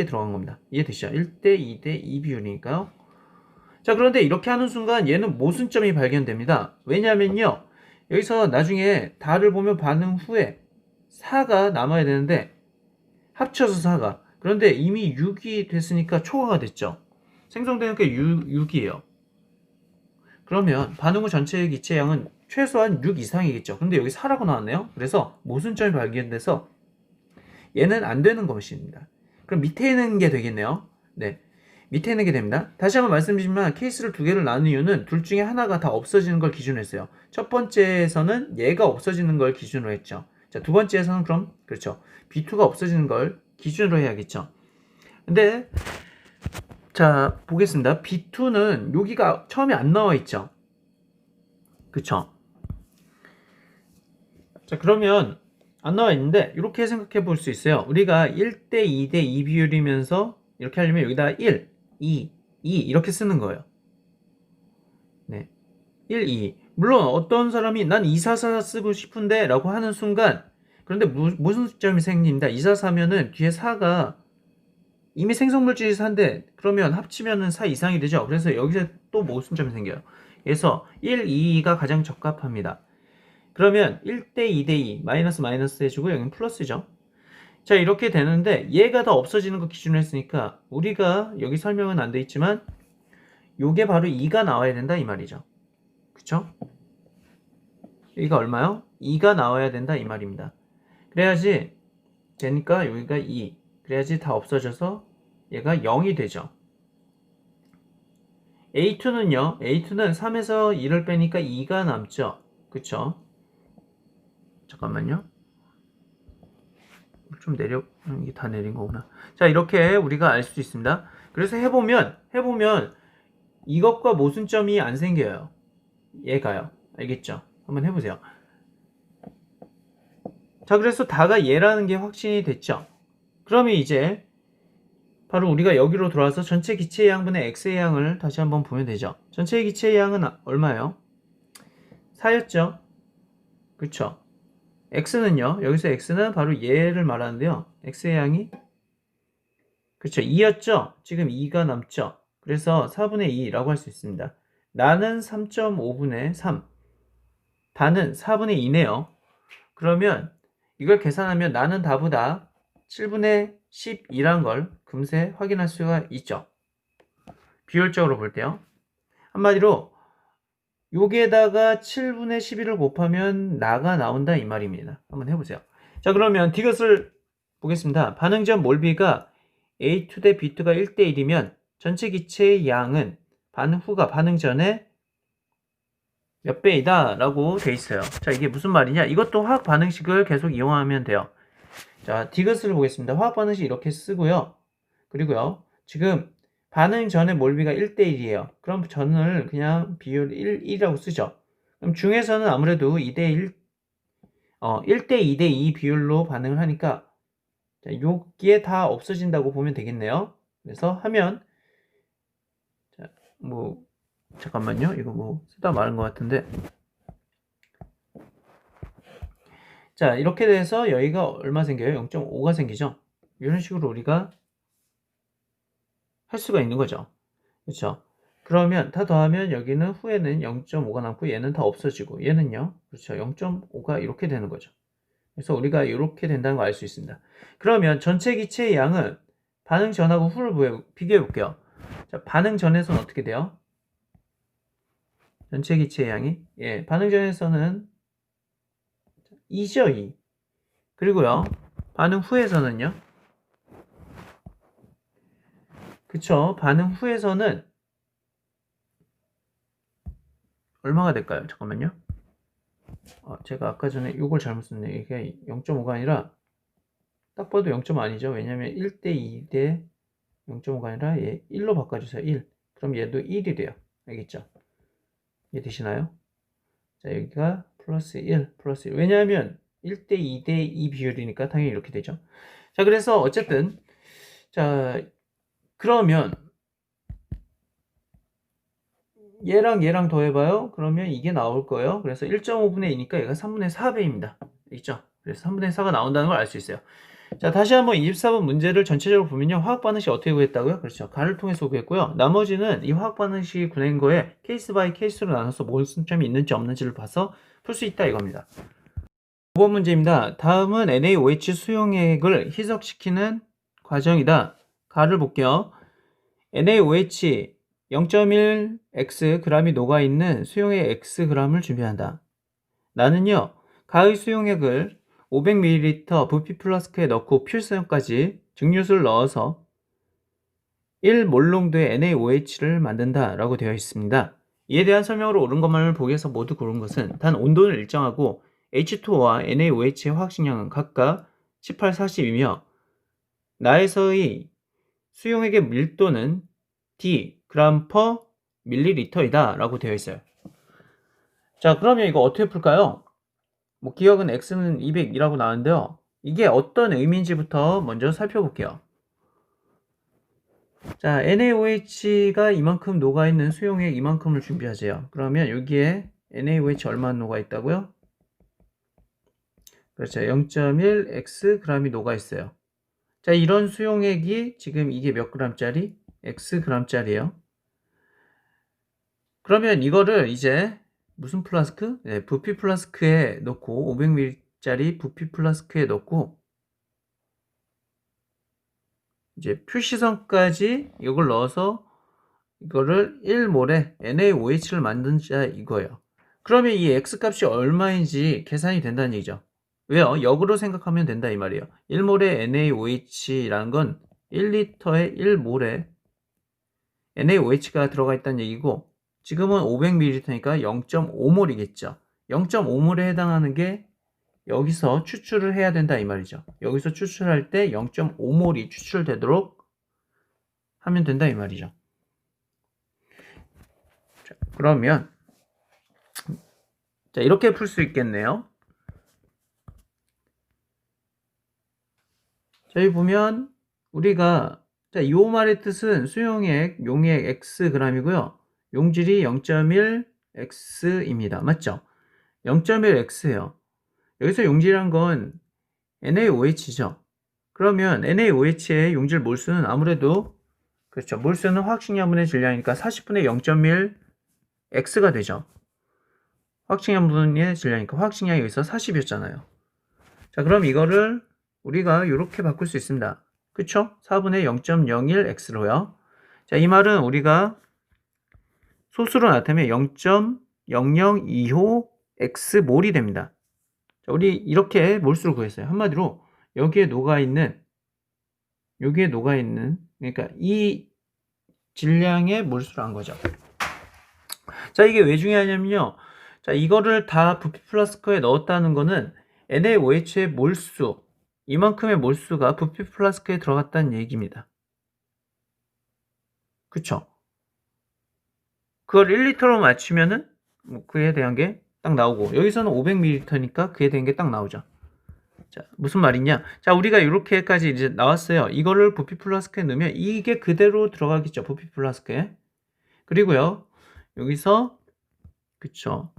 들어간 겁니다. 이해되시죠? 1대 2대 2 비율이니까요. 자, 그런데 이렇게 하는 순간 얘는 모순점이 발견됩니다. 왜냐면요. 여기서 나중에 다를 보면 반응 후에 4가 남아야 되는데 합쳐서 4가 그런데 이미 6이 됐으니까 초과가 됐죠. 생성되는 게 6이에요. 그러면 반응 후 전체 기체량은 최소한 6 이상이겠죠. 근데 여기 4라고 나왔네요. 그래서 모순점이 발견돼서 얘는 안 되는 것입니다. 그럼 밑에 있는 게 되겠네요. 네. 밑에 있는 게 됩니다. 다시 한번 말씀드리지만 케이스를 두 개를 나눈 이유는 둘 중에 하나가 다 없어지는 걸 기준으로 했어요. 첫 번째에서는 얘가 없어지는 걸 기준으로 했죠. 자, 두 번째에서는 그럼 그렇죠. B2가 없어지는 걸 기준으로 해야겠죠. 근데 자, 보겠습니다. B2는 여기가 처음에 안 나와 있죠. 그쵸? 자, 그러면 안 나와 있는데 이렇게 생각해 볼 수 있어요. 우리가 1대 2대 2 비율이면서 이렇게 하려면 여기다 1, 2, 2 이렇게 쓰는 거예요. 네. 1, 2. 물론 어떤 사람이 난 2, 4, 4 쓰고 싶은데 라고 하는 순간 그런데 무슨 점이 생깁니다. 2, 4, 4면은 뒤에 4가 이미 생성물질이 4인데 그러면 합치면은 4 이상이 되죠. 그래서 여기서 또 무슨 점이 생겨요. 그래서 1, 2가 가장 적합합니다. 그러면 1대 2대 2 마이너스 마이너스 해주고 여기는 플러스죠. 자, 이렇게 되는데 얘가 다 없어지는 거 기준으로 했으니까 우리가 여기 설명은 안 돼 있지만 요게 바로 2가 나와야 된다 이 말이죠. 그쵸? 여기가 얼마요? 2가 나와야 된다 이 말입니다. 그래야지 되니까 여기가 2 그래야지 다 없어져서 얘가 0이 되죠. A2는요. A2는 3에서 2를 빼니까 2가 남죠. 그쵸? 잠깐만요. 좀 이게 다 내린 거구나. 자, 이렇게 우리가 알 수 있습니다. 그래서 해보면 이것과 모순점이 안 생겨요. 얘가요. 알겠죠? 한번 해보세요. 자, 그래서 다가 얘라는 게 확신이 됐죠? 그러면 이제 바로 우리가 여기로 들어와서 전체 기체의 양분의 x의 양을 다시 한번 보면 되죠. 전체 기체의 양은 얼마예요? 4였죠? 그쵸? x는요. 여기서 x는 바로 얘를 말하는데요. x의 양이 그쵸? 2였죠? 지금 2가 남죠? 그래서 4분의 2라고 할 수 있습니다. 나는 3.5분의 3 다는 4분의 2네요. 그러면 이걸 계산하면 나는 다보다 7분의 12란 걸 금세 확인할 수가 있죠. 비율적으로 볼 때요. 한마디로 여기에다가 7분의 12를 곱하면 나가 나온다 이 말입니다. 한번 해보세요. 자, 그러면 이것을 보겠습니다. 반응전 몰비가 A2 대 B2가 1대 1이면 전체 기체의 양은 반응 후가 반응 전에 몇 배이다 라고 돼 있어요. 자, 이게 무슨 말이냐? 이것도 화학 반응식을 계속 이용하면 돼요. 자, 디귿을 보겠습니다. 화학 반응식 이렇게 쓰고요. 그리고요, 지금 반응 전의 몰비가 1대 1이에요. 그럼 전을 그냥 비율 1이라고 쓰죠. 그럼 중에서는 아무래도 2대 1, 1대 2대 2 비율로 반응을 하니까 자, 여기에 다 없어진다고 보면 되겠네요. 그래서 하면 자, 뭐 잠깐만요. 이거 뭐 쓰다 말은 것 같은데. 자, 이렇게 돼서 여기가 얼마 생겨요? 0.5가 생기죠. 이런 식으로 우리가 할 수가 있는 거죠. 그렇죠? 그러면 다 더하면 여기는 후에는 0.5가 남고 얘는 다 없어지고 얘는요. 그렇죠. 0.5가 이렇게 되는 거죠. 그래서 우리가 이렇게 된다는 걸 알 수 있습니다. 그러면 전체 기체의 양은 반응 전하고 후를 비교해 볼게요. 자, 반응 전에서는 어떻게 돼요? 전체 기체의 양이 반응 전에서는 2죠, 2. 그리고요. 반응 후에서는요. 그쵸? 반응 후에서는 얼마가 될까요? 잠깐만요. 제가 아까 전에 이걸 잘못 썼네. 이게 0.5가 아니라 딱 봐도 0.5 아니죠. 왜냐면 1대 2대 0.5가 아니라 얘 1로 바꿔주세요. 1. 그럼 얘도 1이 돼요. 알겠죠? 이해되시나요? 자, 여기가 플러스 1, 플러스 1. 왜냐하면 1대 2대 2 비율이니까 당연히 이렇게 되죠. 자, 그래서 어쨌든 자, 그러면 얘랑 더해봐요. 그러면 이게 나올 거예요. 그래서 1.5분의 2니까 얘가 3분의 4배입니다. 있죠? 그래서 3분의 4가 나온다는 걸 알 수 있어요. 자, 다시 한번 24번 문제를 전체적으로 보면요. 화학 반응식 어떻게 구했다고요? 그렇죠. 가를 통해서 구했고요. 나머지는 이 화학 반응식이 구한 거에 케이스 바이 케이스로 나눠서 모순점이 있는지 없는지를 봐서 풀 수 있다 이겁니다. 5번 문제입니다. 다음은 NaOH 수용액을 희석시키는 과정이다. 가를 볼게요. NaOH 0.1x g이 녹아있는 수용액 x g을 준비한다. 나는요, 가의 수용액을 500ml 부피 플라스크에 넣고 필수형까지 증류수를 넣어서 1몰롱도의 NaOH를 만든다 라고 되어 있습니다. 이에 대한 설명으로 옳은 것만을 보기 위해서 모두 고른 것은 단 온도는 일정하고 H2O와 NaOH의 화학식량은 각각 18, 40이며 나에서의 수용액의 밀도는 D 그램 퍼 밀리리터이다 라고 되어 있어요. 자, 그러면 이거 어떻게 풀까요? 뭐 기억은 X는 200이라고 나왔는데요. 이게 어떤 의미인지부터 먼저 살펴볼게요. 자, NaOH가 이만큼 녹아있는 수용액 이만큼을 준비하세요. 그러면 여기에 NaOH 얼마 녹아있다고요? 그렇죠. 0.1 Xg이 녹아있어요. 자, 이런 수용액이 지금 이게 몇 g짜리? Xg짜리예요. 그러면 이거를 이제 무슨 플라스크? 네, 부피 플라스크에 넣고 500ml짜리 부피 플라스크에 넣고 이제 표시선까지 이걸 넣어서 이거를 1몰에 NaOH를 만든자 이거예요. 그러면 이 X값이 얼마인지 계산이 된다는 얘기죠. 왜요? 역으로 생각하면 된다 이 말이에요. 1몰의 NaOH라는 건 1리터에 1몰에 NaOH가 들어가 있다는 얘기고 지금은 500ml니까 0.5몰이겠죠. 0.5몰에 해당하는 게 여기서 추출을 해야 된다 이 말이죠. 여기서 추출할 때 0.5몰이 추출되도록 하면 된다 이 말이죠. 자, 그러면 자, 이렇게 풀 수 있겠네요. 자, 여기 보면 우리가 자, 이 말의 뜻은 수용액, 용액 Xg이고요. 용질이 0.1X입니다. 맞죠? 0.1X예요. 여기서 용질이란 건 NaOH죠. 그러면 NaOH의 용질 몰수는 아무래도 그렇죠. 몰수는 화학식량분의 질량이니까 40분의 0.1X가 되죠. 화학식량분의 질량이니까 화학식량이 여기서 40이었잖아요. 자, 그럼 이거를 우리가 이렇게 바꿀 수 있습니다. 그쵸? 4분의 0.01X로요. 자, 이 말은 우리가 소수로 나타내면 0.0025 X몰이 됩니다. 자, 우리 이렇게 몰수를 구했어요. 한마디로 여기에 녹아있는 그러니까 이 질량의 몰수를 한 거죠. 자, 이게 왜 중요하냐면요. 자, 이거를 다 부피 플라스크에 넣었다는 거는 NaOH의 몰수, 이만큼의 몰수가 부피 플라스크에 들어갔다는 얘기입니다. 그쵸? 그걸 1리터로 맞추면은 뭐 그에 대한 게 딱 나오고 여기서는 500ml니까 그에 대한 게 딱 나오죠. 자, 무슨 말이냐? 자, 우리가 이렇게까지 이제 나왔어요. 이거를 부피 플라스크에 넣으면 이게 그대로 들어가겠죠. 부피 플라스크에. 그리고요. 여기서 그쵸.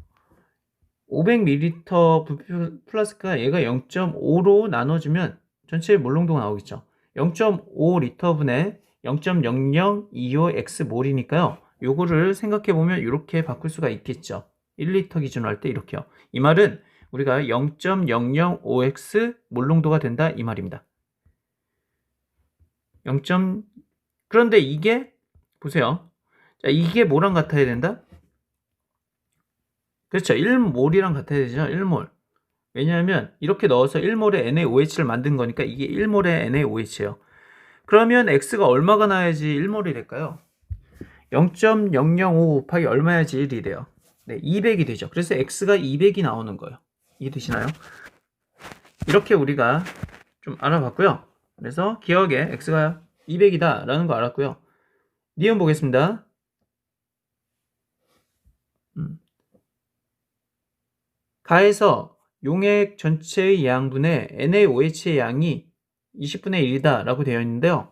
500ml 부피 플라스크가 얘가 0.5로 나눠주면 전체 몰농도가 나오겠죠. 0.5리터분의 0.0025X몰이니까요. 요거를 생각해보면 이렇게 바꿀 수가 있겠죠. 1리터 기준으로 할 때 이렇게요. 이 말은 우리가 0.005X 몰농도가 된다 이 말입니다. 0. 그런데 이게 보세요. 자, 이게 뭐랑 같아야 된다? 그렇죠. 1몰이랑 같아야 되죠. 1몰. 왜냐하면 이렇게 넣어서 1몰의 NaOH를 만든 거니까 이게 1몰의 NaOH예요. 그러면 X가 얼마가 나야지 1몰이 될까요? 0.005 곱하기 얼마야지 1이 돼요? 네, 200이 되죠. 그래서 X가 200이 나오는 거예요. 이해되시나요? 이렇게 우리가 좀 알아봤고요. 그래서 기억에 X가 200이다 라는 거 알았고요. 니은 보겠습니다. 가에서 용액 전체의 양분의 NaOH의 양이 20분의 1이다 라고 되어 있는데요.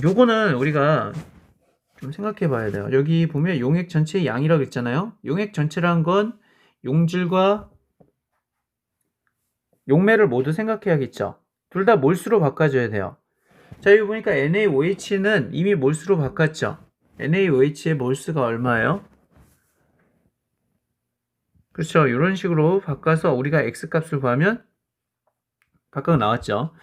요거는 우리가 좀 생각해 봐야 돼요. 여기 보면 용액 전체의 양이라고 했잖아요. 용액 전체란 건 용질과 용매를 모두 생각해야겠죠. 둘 다 몰수로 바꿔줘야 돼요. 자, 여기 보니까 NaOH는 이미 몰수로 바꿨죠. NaOH의 몰수가 얼마예요? 그렇죠. 이런 식으로 바꿔서 우리가 X값을 구하면 각각 나왔죠.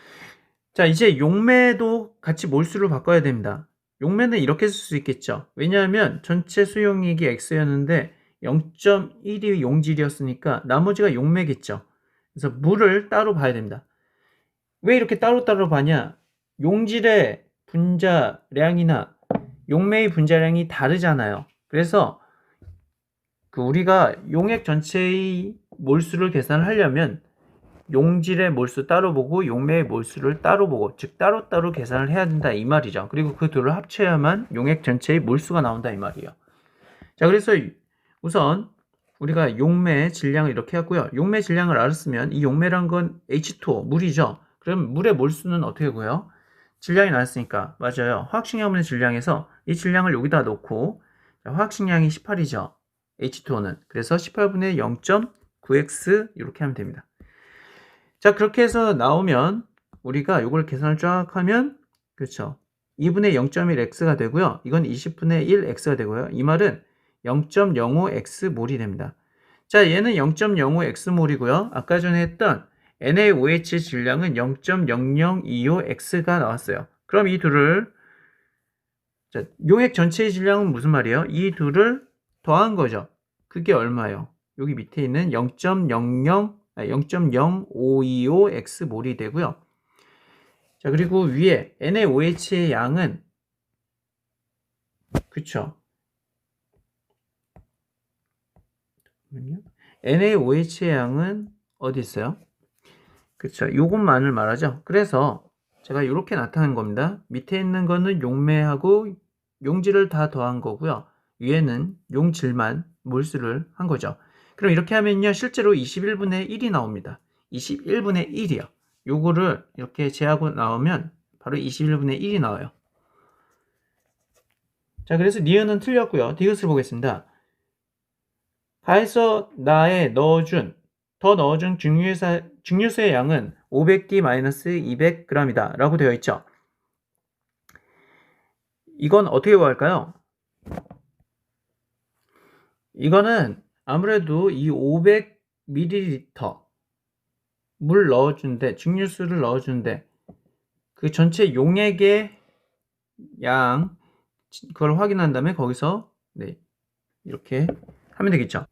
자, 이제 용매도 같이 몰수로 바꿔야 됩니다. 용매는 이렇게 쓸 수 있겠죠. 왜냐하면 전체 수용액이 X였는데 0.1이 용질이었으니까 나머지가 용매겠죠. 그래서 물을 따로 봐야 됩니다. 왜 이렇게 따로따로 봐냐? 용질의 분자량이나 용매의 분자량이 다르잖아요. 그래서 우리가 용액 전체의 몰수를 계산하려면 용질의 몰수 따로 보고 용매의 몰수를 따로 보고, 즉 따로따로 계산을 해야 된다 이 말이죠. 그리고 그 둘을 합쳐야만 용액 전체의 몰수가 나온다 이 말이에요. 자, 그래서 우선 우리가 용매의 질량을 이렇게 했고요. 용매 질량을 알았으면 이 용매란 건 H2O, 물이죠. 그럼 물의 몰수는 어떻게 구해요? 질량이 나왔으니까, 맞아요. 화학식량분의 질량에서 이 질량을 여기다 놓고, 자, 화학식량이 18이죠. H2O는. 그래서 18분의 0.9x 이렇게 하면 됩니다. 자, 그렇게 해서 나오면 우리가 이걸 계산을 쫙 하면, 그렇죠, 2분의 0.1x가 되고요. 이건 20분의 1x가 되고요. 이 말은 0.05x 몰이 됩니다. 자, 얘는 0.05x 몰이고요. 아까 전에 했던 NaOH 질량은 0.0025x가 나왔어요. 그럼 이 둘을, 자, 용액 전체의 질량은 무슨 말이에요? 이 둘을 더한 거죠. 그게 얼마예요? 여기 밑에 있는 0.0525x 몰이 되고요. 자, 그리고 위에 NaOH의 양은, 그쵸, NaOH의 양은 어디 있어요? 그쵸, 요것만을 말하죠. 그래서 제가 이렇게 나타낸 겁니다. 밑에 있는 거는 용매하고 용질을 다 더한 거고요. 위에는 용질만 몰수를 한 거죠. 그럼 이렇게 하면요, 실제로 21분의 1이 나옵니다. 21분의 1이요. 요거를 이렇게 제하고 나오면 바로 21분의 1이 나와요. 자, 그래서 니은은 틀렸고요. 디귿을 보겠습니다. 가에서 나에 더 넣어준 증류수의 양은 500D-200g이다 라고 되어 있죠. 이건 어떻게 구할까요? 이거는 아무래도 이 500ml 물 넣어준데, 증류수를 넣어준데, 그 전체 용액의 양, 그걸 확인한 다음에 거기서, 네, 이렇게 하면 되겠죠.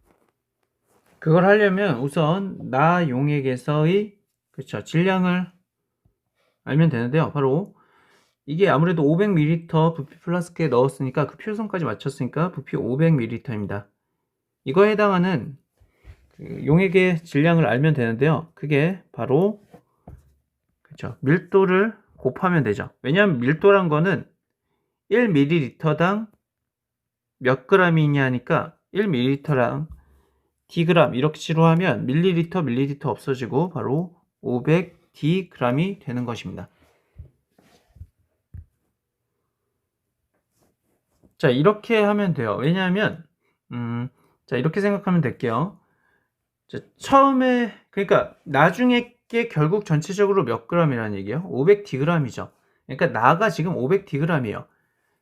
그걸 하려면 우선 나 용액에서의, 그렇죠, 질량을 알면 되는데요. 바로 이게 아무래도 500ml 부피 플라스크에 넣었으니까, 그 표성까지 맞췄으니까 부피 500ml입니다. 이거에 해당하는 그 용액의 질량을 알면 되는데요. 그게 바로, 그렇죠, 밀도를 곱하면 되죠. 왜냐하면 밀도란 거는 1ml당 몇 g이냐 하니까 1ml랑 dg 이렇게 치료하면 밀리리터 없어지고 바로 500dg이 되는 것입니다. 자, 이렇게 하면 돼요. 왜냐하면 자, 이렇게 생각하면 될게요. 자, 처음에, 그러니까 나중에 게 결국 전체적으로 몇 g이라는 얘기예요? 500dg이죠. 그러니까 나가 지금 500dg이에요.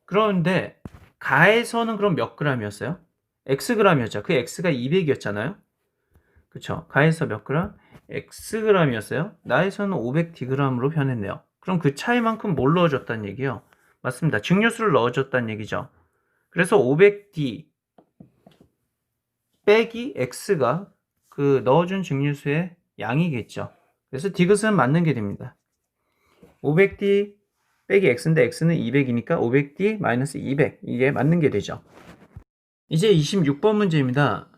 그런데 가에서는 그럼 몇 g이었어요? xg이었죠. 그 x가 200이었잖아요. 그쵸? 가에서 몇 g? xg이었어요. 나에서는 500dg으로 변했네요. 그럼 그 차이만큼 뭘 넣어줬다는 얘기예요? 맞습니다. 증류수를 넣어줬다는 얘기죠. 그래서 500d 빼기 x가 그 넣어준 증류수의 양이겠죠. 그래서 디귿은 맞는 게 됩니다. 500d 빼기 x인데 x는 200이니까 500d 마이너스 200, 이게 맞는 게 되죠. 이제 26번 문제입니다.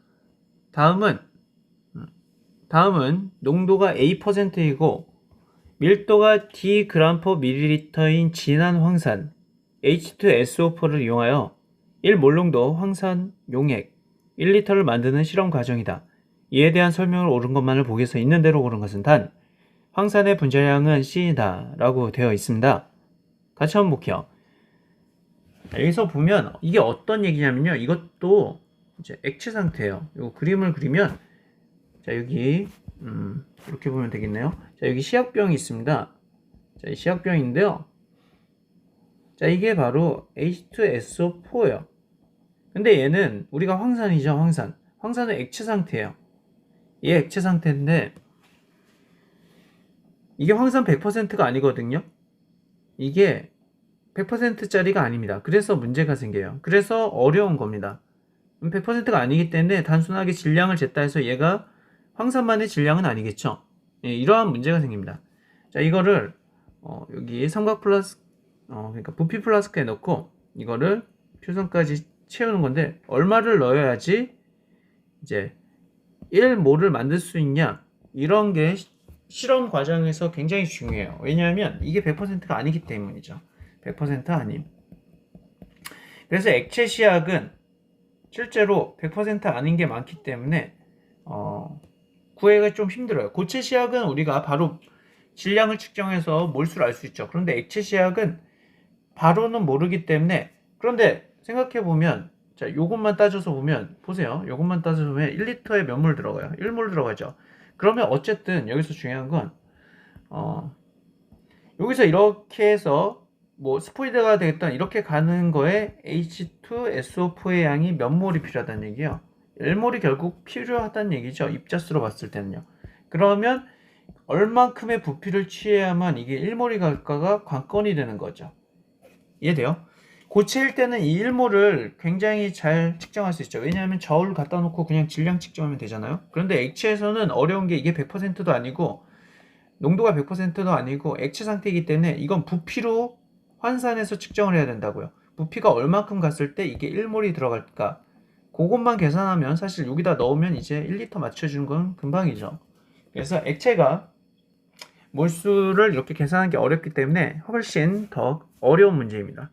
다음은 농도가 A%이고 밀도가 d g/ml인 진한 황산 H2SO4를 이용하여 1몰농도 황산 용액 1리터를 만드는 실험 과정이다. 이에 대한 설명을 옳은 것만을 보기에서 있는 대로 고른 것은 단 황산의 분자량은 C이다 라고 되어 있습니다. 같이 한번 볼게요. 여기서 보면 이게 어떤 얘기냐면요, 이것도 이제 액체 상태예요. 이 그림을 그리면, 자, 여기 이렇게 보면 되겠네요. 자, 여기 시약병이 있습니다. 자, 이 시약병인데요. 자, 이게 바로 H2SO4예요. 근데 얘는 우리가 황산이죠, 황산. 황산은 액체 상태예요. 얘 액체 상태인데 이게 황산 100%가 아니거든요. 이게 100%짜리가 아닙니다. 그래서 문제가 생겨요. 그래서 어려운 겁니다. 100%가 아니기 때문에 단순하게 질량을 쟀다 해서 얘가 황산만의 질량은 아니겠죠. 예, 이러한 문제가 생깁니다. 자, 이거를 여기 삼각 플라스 그러니까 부피 플라스크에 넣고 이거를 표성까지 채우는 건데, 얼마를 넣어야지 이제 1몰을 만들 수 있냐, 이런 게 실험 과정에서 굉장히 중요해요. 왜냐하면 이게 100%가 아니기 때문이죠. 100% 아님. 그래서 액체 시약은 실제로 100% 아닌 게 많기 때문에 구하기가 좀 힘들어요. 고체 시약은 우리가 바로 질량을 측정해서 몰수를 알 수 있죠. 그런데 액체 시약은 바로는 모르기 때문에, 그런데 생각해보면, 자, 요것만 따져서 보면, 보세요. 요것만 따져서 보면 1리터에 몇 몰 들어가요? 1몰 들어가죠. 그러면 어쨌든 여기서 중요한 건, 여기서 이렇게 해서 뭐 스포이드가 되겠다 이렇게 가는 거에 H2SO4의 양이 몇 몰이 필요하다는 얘기예요. 1몰이 결국 필요하다는 얘기죠. 입자수로 봤을 때는요. 그러면 얼만큼의 부피를 취해야만 이게 1몰이 갈까가 관건이 되는 거죠. 이해돼요? 고체일 때는 이 1몰을 굉장히 잘 측정할 수 있죠. 왜냐하면 저울 갖다 놓고 그냥 질량 측정하면 되잖아요. 그런데 액체에서는 어려운 게 이게 100%도 아니고 농도가 100%도 아니고 액체 상태이기 때문에 이건 부피로 환산해서 측정을 해야 된다고요. 부피가 얼만큼 갔을 때 이게 1몰이 들어갈까? 그것만 계산하면 사실 여기다 넣으면 이제 1리터 맞춰주는 건 금방이죠. 그래서 액체가 몰수를 이렇게 계산하는 게 어렵기 때문에 훨씬 더 어려운 문제입니다.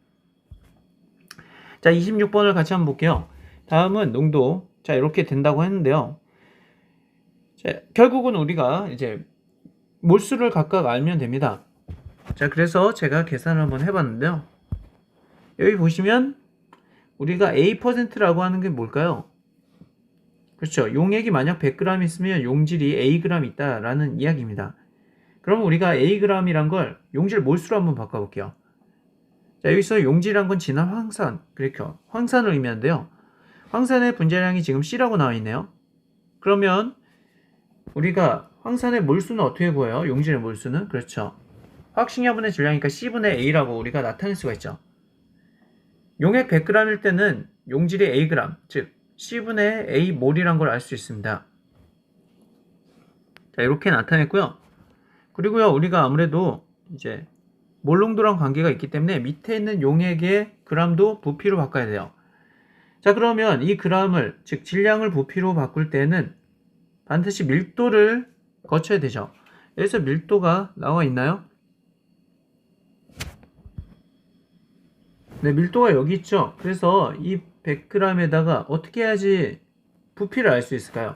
자, 26번을 같이 한번 볼게요. 다음은 농도. 자, 이렇게 된다고 했는데요. 자, 결국은 우리가 이제 몰수를 각각 알면 됩니다. 자, 그래서 제가 계산을 한번 해봤는데요. 여기 보시면 우리가 A%라고 하는 게 뭘까요? 그렇죠. 용액이 만약 100g 있으면 용질이 Ag 있다라는 이야기입니다. 그럼 우리가 Ag이란 걸 용질 몰수로 한번 바꿔볼게요. 자, 여기서 용질이란 건 진한 황산, 그렇죠. 황산을 의미하는데요. 황산의 분자량이 지금 C라고 나와 있네요. 그러면 우리가 황산의 몰수는 어떻게 구해요? 용질의 몰수는? 그렇죠. 화학식량분의 질량이니까 C분의 A라고 우리가 나타낼 수가 있죠. 용액 100g일 때는 용질이 Ag, 즉 C분의 A 몰이란 걸 알 수 있습니다. 자, 이렇게 나타냈고요. 그리고요, 우리가 아무래도 이제 몰농도랑 관계가 있기 때문에 밑에 있는 용액의 g도 부피로 바꿔야 돼요. 자, 그러면 이 g을, 즉 질량을 부피로 바꿀 때는 반드시 밀도를 거쳐야 되죠. 여기서 밀도가 나와 있나요? 네, 밀도가 여기 있죠. 그래서 이 100g에다가 어떻게 해야지 부피를 알 수 있을까요?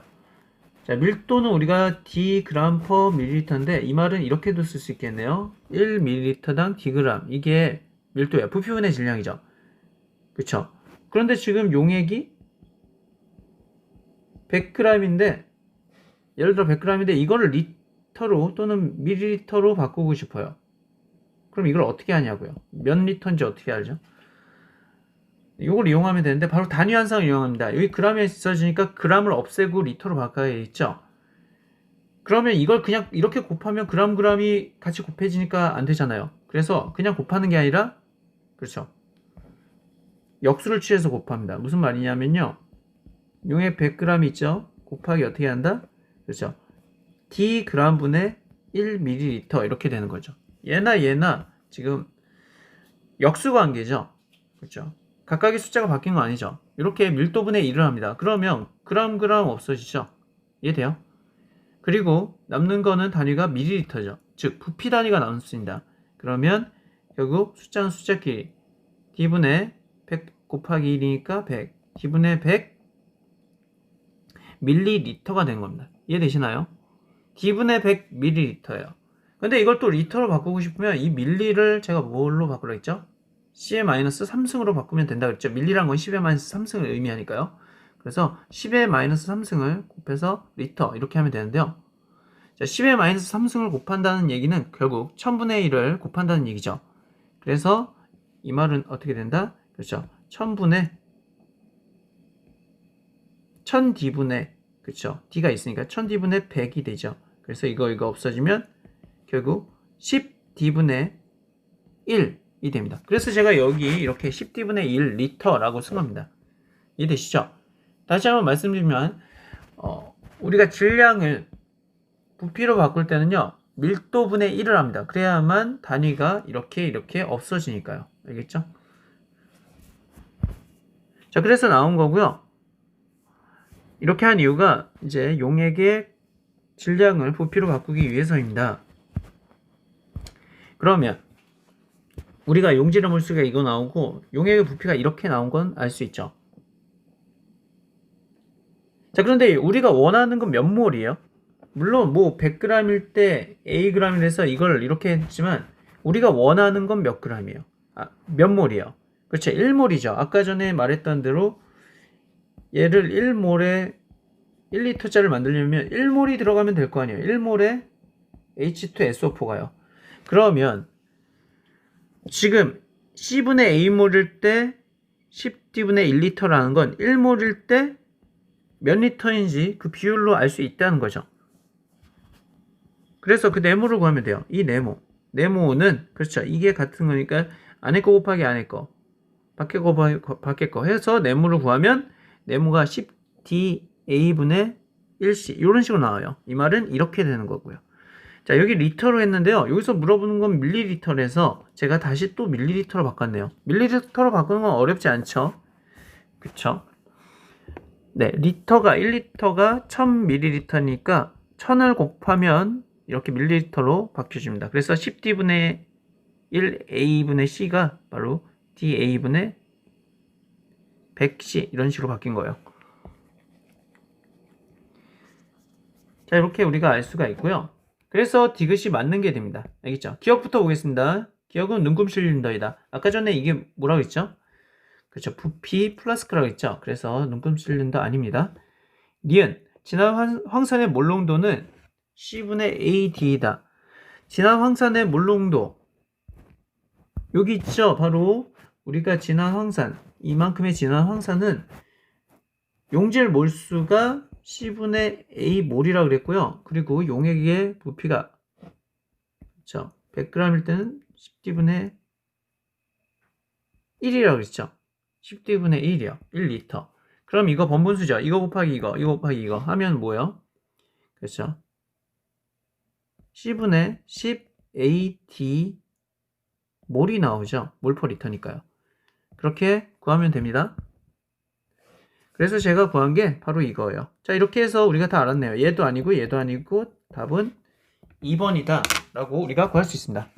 자, 밀도는 우리가 d/ml/인데 이 말은 이렇게도 쓸 수 있겠네요. 1ml당 dg. 이게 밀도예요. 부피분의 질량이죠. 그쵸? 그런데 지금 용액이 100g인데, 예를 들어 100g인데 이거를 리터로 또는 밀리리터로 바꾸고 싶어요. 그럼 이걸 어떻게 하냐고요? 몇 리터인지 어떻게 알죠? 이걸 이용하면 되는데 바로 단위 환상을 이용합니다. 여기 g이 있어지니까 g을 없애고 리터로 바꿔야겠죠? 그러면 이걸 그냥 이렇게 곱하면 g이 같이 곱해지니까 안 되잖아요. 그래서 그냥 곱하는 게 아니라, 그렇죠, 역수를 취해서 곱합니다. 무슨 말이냐면요, 용액 100g 있죠? 곱하기 어떻게 한다? 그렇죠, dg분의 1ml 이렇게 되는 거죠. 얘나 지금 역수 관계죠. 그렇죠? 각각의 숫자가 바뀐 거 아니죠. 이렇게 밀도분의 1을 합니다. 그러면 그램 없어지죠. 이해돼요? 그리고 남는 거는 단위가 밀리리터죠. 즉 부피 단위가 남습니다. 그러면 결국 숫자는 숫자끼리 d분의 100 곱하기 1이니까 100, d분의 100 밀리리터가 된 겁니다. 이해되시나요? d분의 100 밀리리터예요. 근데 이걸 또 리터로 바꾸고 싶으면 이 밀리를 제가 뭘로 바꾸라 했죠? C의-3승으로 바꾸면 된다 그랬죠. 밀리란 건 10의-3승을 의미하니까요. 그래서 10의-3승을 곱해서 리터 이렇게 하면 되는데요. 자, 10의-3승을 곱한다는 얘기는 결국 1000분의 1을 곱한다는 얘기죠. 그래서 이 말은 어떻게 된다? 그렇죠. 1000분의 1000d분의, 그렇죠, d가 있으니까 1000d분의 100이 되죠. 그래서 이거 없어지면 결국 10d분의 1이 됩니다. 그래서 제가 여기 이렇게 10d분의 1 리터라고 쓴 겁니다. 이해되시죠? 다시 한번 말씀드리면 우리가 질량을 부피로 바꿀 때는요, 밀도분의 1을 합니다. 그래야만 단위가 이렇게 없어지니까요. 알겠죠? 자, 그래서 나온 거고요. 이렇게 한 이유가 이제 용액의 질량을 부피로 바꾸기 위해서입니다. 그러면 우리가 용질의 몰수가 이거 나오고 용액의 부피가 이렇게 나온 건 알 수 있죠. 자, 그런데 우리가 원하는 건 몇 몰이에요? 물론 뭐 100g일 때 Ag이라서 이걸 이렇게 했지만 우리가 원하는 건 몇 g이에요? 몇 몰이에요? 그렇죠. 1몰이죠. 아까 전에 말했던 대로 얘를 1몰에 1리터짜리를 만들려면 1몰이 들어가면 될 거 아니에요. 1몰에 H2SO4가요. 그러면 지금 C분의 A몰일 때 10D분의 1리터라는 건 1몰일 때 몇 리터인지 그 비율로 알 수 있다는 거죠. 그래서 그 네모를 구하면 돼요. 이 네모. 네모는 그렇죠. 이게 같은 거니까 안에 거 곱하기 안에 거, 밖에 거 밖에 거 해서 네모를 구하면 네모가 10dA분의 1C 이런 식으로 나와요. 이 말은 이렇게 되는 거고요. 자, 여기 리터로 했는데요. 여기서 물어보는 건 밀리리터라서 제가 다시 또 밀리리터로 바꿨네요. 밀리리터로 바꾸는 건 어렵지 않죠? 그쵸? 네, 리터가 1리터가 1000ml니까 1000을 곱하면 이렇게 밀리리터로 바뀌어집니다. 그래서 10D분의 1A분의 C가 바로 DA분의 100C 이런 식으로 바뀐 거예요. 자, 이렇게 우리가 알 수가 있고요. 그래서 디귿이 맞는 게 됩니다. 알겠죠? 기억부터 보겠습니다. 기억은 눈금 실린더이다. 아까 전에 이게 뭐라고 했죠? 그렇죠. 부피 플라스크라고 했죠. 그래서 눈금 실린더 아닙니다. 니은 진한 황산의 몰농도는 C분의 AD이다. 진한 황산의 몰농도 여기 있죠. 바로 우리가 진한 황산 이만큼의 진한 황산은 용질 몰수가 C분의 A 몰이라고 그랬고요. 그리고 용액의 부피가 그렇죠. 100g일 때는 10D분의 1이라고 그랬죠. 10D분의 1이요. 1리터. 그럼 이거 번분수죠. 이거 곱하기 이거 곱하기 이거 하면 뭐예요? 그렇죠. C분의 10AD 몰이 나오죠. 몰퍼 리터니까요. 그렇게 구하면 됩니다. 그래서 제가 구한 게 바로 이거예요. 자, 이렇게 해서 우리가 다 알았네요. 얘도 아니고 얘도 아니고 답은 2번이다 라고 우리가 구할 수 있습니다.